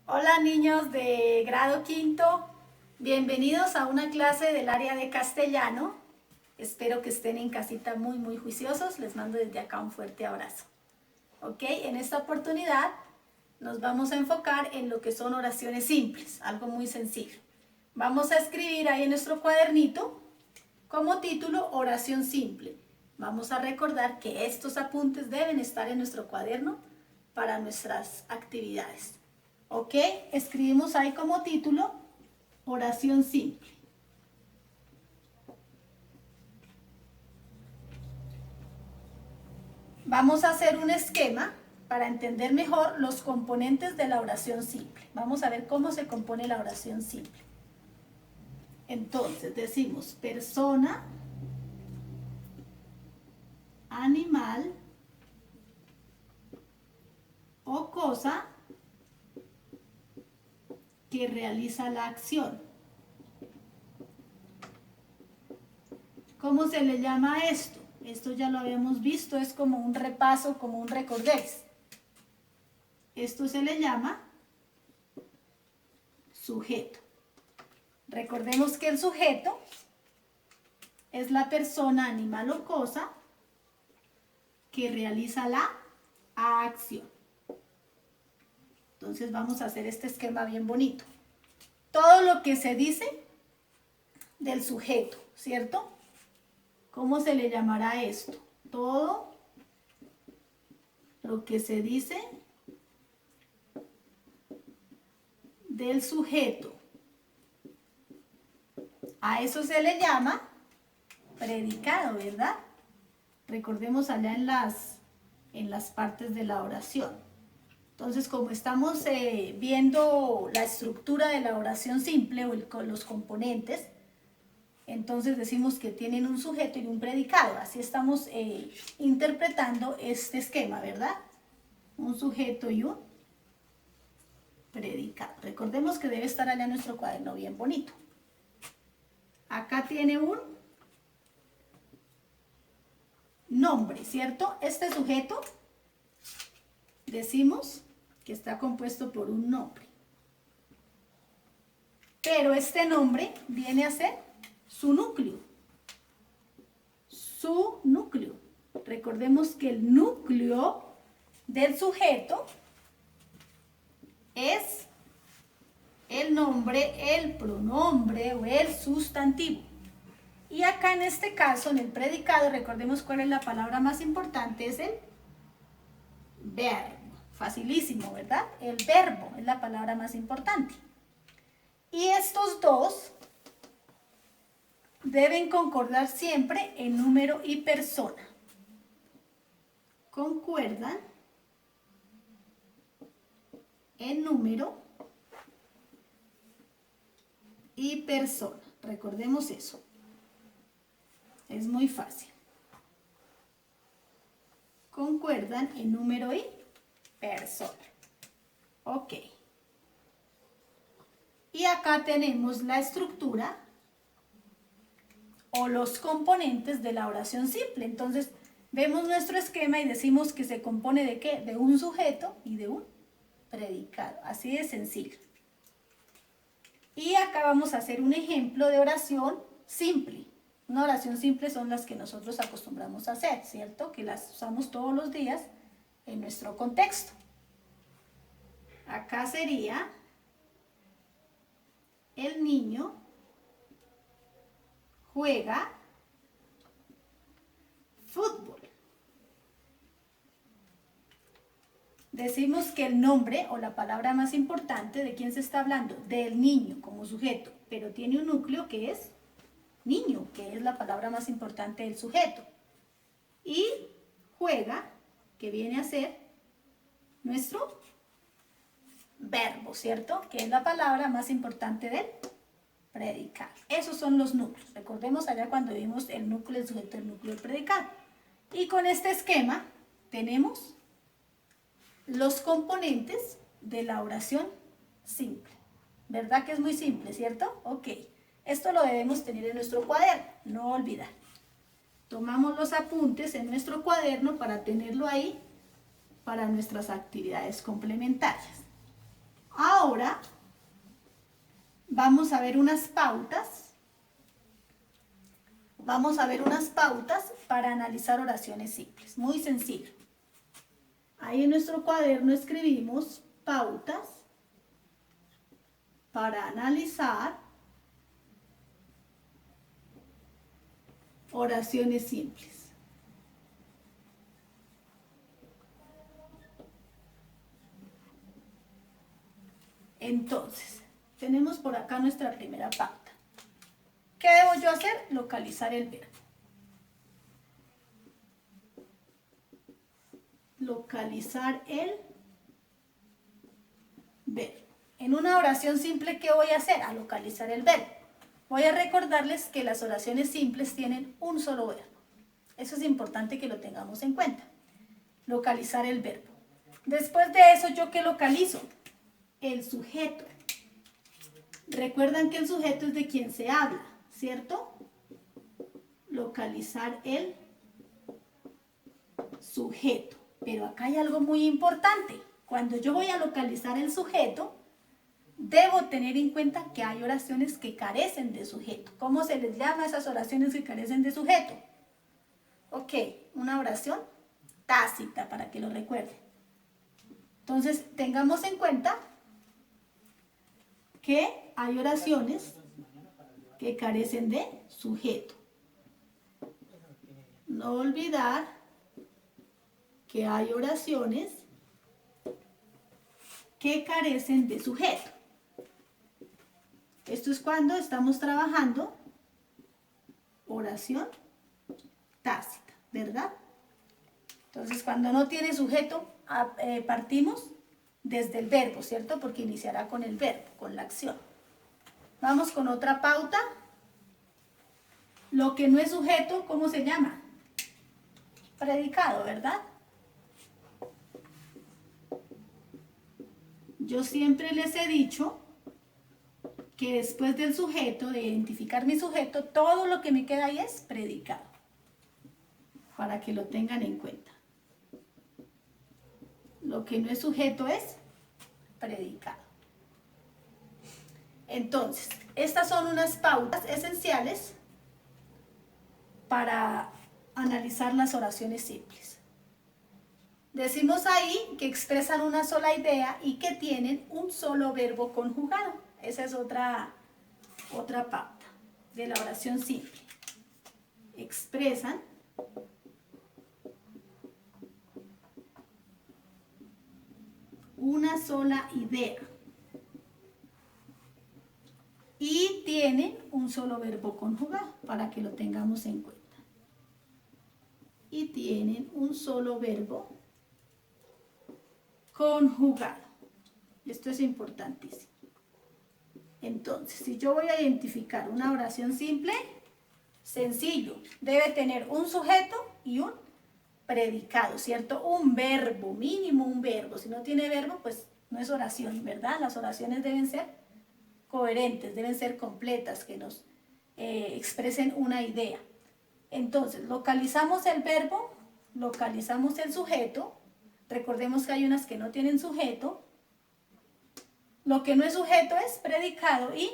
Hola niños de grado quinto, bienvenidos a una clase del área de castellano. Espero que estén en casita muy juiciosos, les mando desde acá un fuerte abrazo. Ok, en esta oportunidad nos vamos a enfocar en lo que son oraciones simples, algo muy sencillo. Vamos a escribir ahí en nuestro cuadernito como título oración simple. Vamos a recordar que estos apuntes deben estar en nuestro cuaderno para nuestras actividades. ¿Ok? Escribimos ahí como título oración simple. Vamos a hacer un esquema para entender mejor los componentes de la oración simple. Vamos a ver cómo se compone la oración simple. Entonces decimos persona, animal o cosa que realiza la acción. ¿Cómo se le llama a esto? Esto ya lo habíamos visto, es como un repaso, como un recordés. Esto se le llama sujeto. Recordemos que el sujeto es la persona, animal o cosa que realiza la acción. Entonces vamos a hacer este esquema bien bonito. Todo lo que se dice del sujeto, ¿cierto? ¿Cómo se le llamará esto? Todo lo que se dice del sujeto. A eso se le llama predicado, ¿verdad? Recordemos allá en las partes de la oración. Entonces, como estamos viendo la estructura de la oración simple o con los componentes, entonces decimos que tienen un sujeto y un predicado. Así estamos interpretando este esquema, ¿verdad? Un sujeto y un predicado. Recordemos que debe estar allá en nuestro cuaderno bien bonito. Acá tiene un nombre, ¿cierto? Este sujeto decimos que está compuesto por un nombre. Pero este nombre viene a ser su núcleo. Su núcleo. Recordemos que el núcleo del sujeto es el nombre, el pronombre o el sustantivo. Y acá en este caso, en el predicado, recordemos cuál es la palabra más importante, es el verbo. Facilísimo, ¿verdad? El verbo es la palabra más importante. Y estos dos deben concordar siempre en número y persona. Concuerdan en número y persona. Recordemos eso. Es muy fácil. Concuerdan en número y persona. Ok. Y acá tenemos la estructura o los componentes de la oración simple. Entonces, vemos nuestro esquema y decimos que se compone de ¿qué? De un sujeto y de un predicado. Así de sencillo. Y acá vamos a hacer un ejemplo de oración simple. Una oración simple son las que nosotros acostumbramos a hacer, ¿cierto? Que las usamos todos los días en nuestro contexto. Acá sería el niño juega fútbol. Decimos que el nombre o la palabra más importante, ¿de quién se está hablando? Del niño como sujeto, pero tiene un núcleo que es niño, que es la palabra más importante del sujeto. Y juega, que viene a ser nuestro verbo, ¿cierto? Que es la palabra más importante del predicado. Esos son los núcleos. Recordemos allá cuando vimos el núcleo del sujeto, el núcleo del predicado. Y con este esquema tenemos los componentes de la oración simple. ¿Verdad que es muy simple, cierto? Ok. Esto lo debemos tener en nuestro cuaderno, no olvidar. Tomamos los apuntes en nuestro cuaderno para tenerlo ahí para nuestras actividades complementarias. Ahora ahora vamos a ver unas pautas. Vamos a ver unas pautas para analizar oraciones simples. Muy sencillo. Ahí en nuestro cuaderno escribimos pautas para analizar oraciones simples. Entonces, tenemos por acá nuestra primera pauta. ¿Qué debo yo hacer? Localizar el verbo. Localizar el verbo. En una oración simple, ¿qué voy a hacer? A localizar el verbo. Voy a recordarles que las oraciones simples tienen un solo verbo. Eso es importante que lo tengamos en cuenta. Localizar el verbo. Después de eso, ¿yo qué localizo? El sujeto. Recuerdan que el sujeto es de quien se habla, ¿cierto? Localizar el sujeto. Pero acá hay algo muy importante. Cuando yo voy a localizar el sujeto, debo tener en cuenta que hay oraciones que carecen de sujeto. ¿Cómo se les llama a esas oraciones que carecen de sujeto? Ok, una oración tácita, para que lo recuerden. Entonces, tengamos en cuenta que hay oraciones que carecen de sujeto. No olvidar que hay oraciones que carecen de sujeto. Esto es cuando estamos trabajando oración tácita, ¿verdad? Entonces, cuando no tiene sujeto, partimos desde el verbo, ¿cierto? Porque iniciará con el verbo, con la acción. Vamos con otra pauta. Lo que no es sujeto, ¿cómo se llama? Predicado, ¿verdad? Yo siempre les he dicho que después del sujeto, de identificar mi sujeto, todo lo que me queda ahí es predicado. Para que lo tengan en cuenta. Lo que no es sujeto es predicado. Entonces, estas son unas pautas esenciales para analizar las oraciones simples. Decimos ahí que expresan una sola idea y que tienen un solo verbo conjugado. Esa es otra pauta de la oración simple. Expresan una sola idea y tienen un solo verbo conjugado, para que lo tengamos en cuenta. Y tienen un solo verbo conjugado. Esto es importantísimo. Entonces, si yo voy a identificar una oración simple, sencillo, debe tener un sujeto y un predicado, ¿cierto? Un verbo, mínimo un verbo. Si no tiene verbo, pues no es oración, ¿verdad? Las oraciones deben ser coherentes, deben ser completas, que nos expresen una idea. Entonces, localizamos el verbo, localizamos el sujeto. Recordemos que hay unas que no tienen sujeto. Lo que no es sujeto es predicado y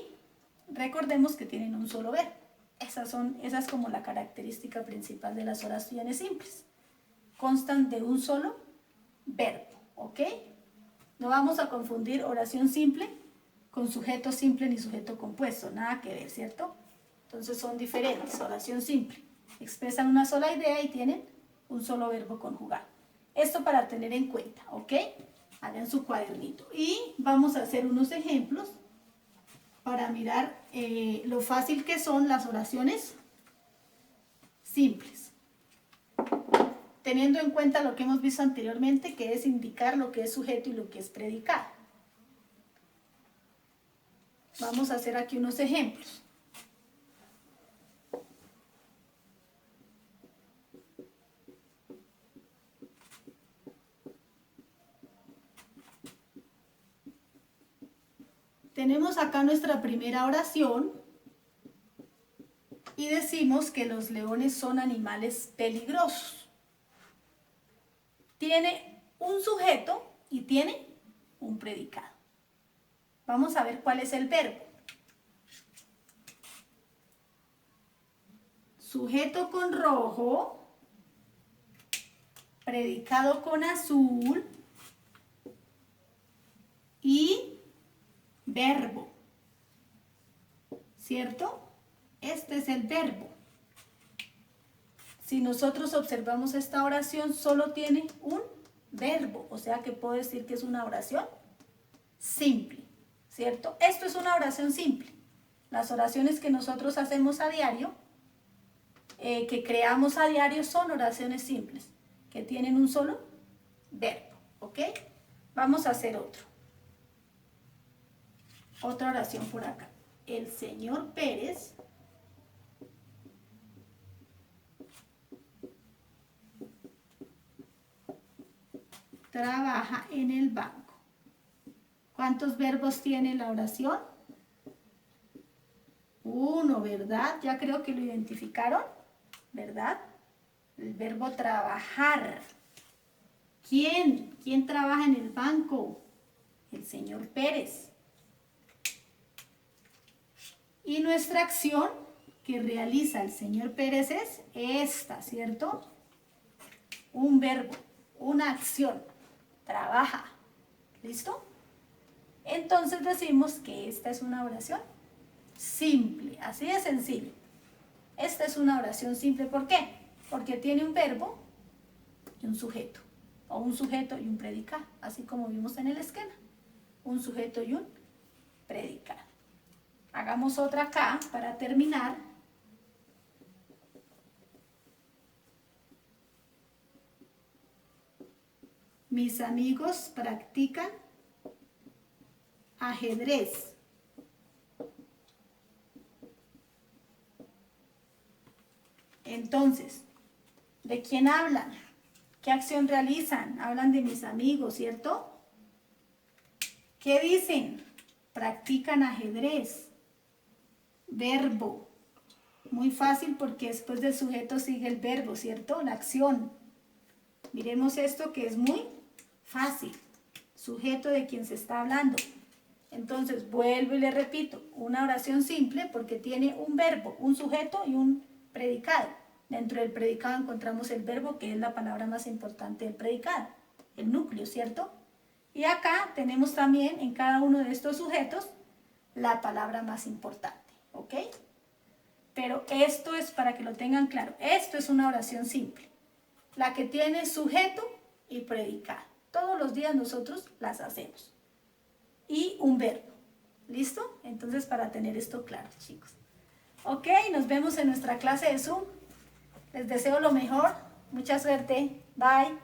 recordemos que tienen un solo verbo. Esa es como la característica principal de las oraciones simples. Constan de un solo verbo, ¿ok? No vamos a confundir oración simple con sujeto simple ni sujeto compuesto, nada que ver, ¿cierto? Entonces son diferentes. Oración simple, expresan una sola idea y tienen un solo verbo conjugado. Esto para tener en cuenta, ¿ok? Hagan su cuadernito. Y vamos a hacer unos ejemplos para mirar lo fácil que son las oraciones simples. Teniendo en cuenta lo que hemos visto anteriormente, que es indicar lo que es sujeto y lo que es predicado. Vamos a hacer aquí unos ejemplos. Tenemos acá nuestra primera oración y decimos que los leones son animales peligrosos. Tiene un sujeto y tiene un predicado. Vamos a ver cuál es el verbo. Sujeto con rojo, predicado con azul y verbo, ¿cierto? Este es el verbo. Si nosotros observamos esta oración, solo tiene un verbo, o sea que puedo decir que es una oración simple, ¿cierto? Esto es una oración simple. Las oraciones que nosotros hacemos a diario, que creamos a diario, son oraciones simples, que tienen un solo verbo, ¿ok? Vamos a hacer otra oración por acá. El señor Pérez trabaja en el banco. ¿Cuántos verbos tiene la oración? Uno, ¿verdad? Ya creo que lo identificaron, ¿verdad? El verbo trabajar. ¿Quién? ¿Quién trabaja en el banco? El señor Pérez. Y nuestra acción que realiza el señor Pérez es esta, ¿cierto? Un verbo, una acción. Trabaja. ¿Listo? Entonces decimos que esta es una oración simple, así de sencillo. Esta es una oración simple, ¿por qué? Porque tiene un verbo y un sujeto, o un sujeto y un predicado, así como vimos en el esquema. Un sujeto y un predicado. Hagamos otra acá para terminar. Mis amigos practican ajedrez. Entonces, ¿de quién hablan? ¿Qué acción realizan? Hablan de mis amigos, ¿cierto? ¿Qué dicen? Practican ajedrez. Verbo. Muy fácil porque después del sujeto sigue el verbo, ¿cierto? La acción. Miremos esto que es muy fácil. Sujeto de quien se está hablando. Entonces, vuelvo y le repito, una oración simple porque tiene un verbo, un sujeto y un predicado. Dentro del predicado encontramos el verbo, que es la palabra más importante del predicado, el núcleo, ¿cierto? Y acá tenemos también en cada uno de estos sujetos la palabra más importante, ¿ok? Pero esto es para que lo tengan claro, esto es una oración simple, la que tiene sujeto y predicado. Todos los días nosotros las hacemos. Y un verbo, ¿listo? Entonces para tener esto claro, chicos. Ok, nos vemos en nuestra clase de Zoom. Les deseo lo mejor, mucha suerte, bye.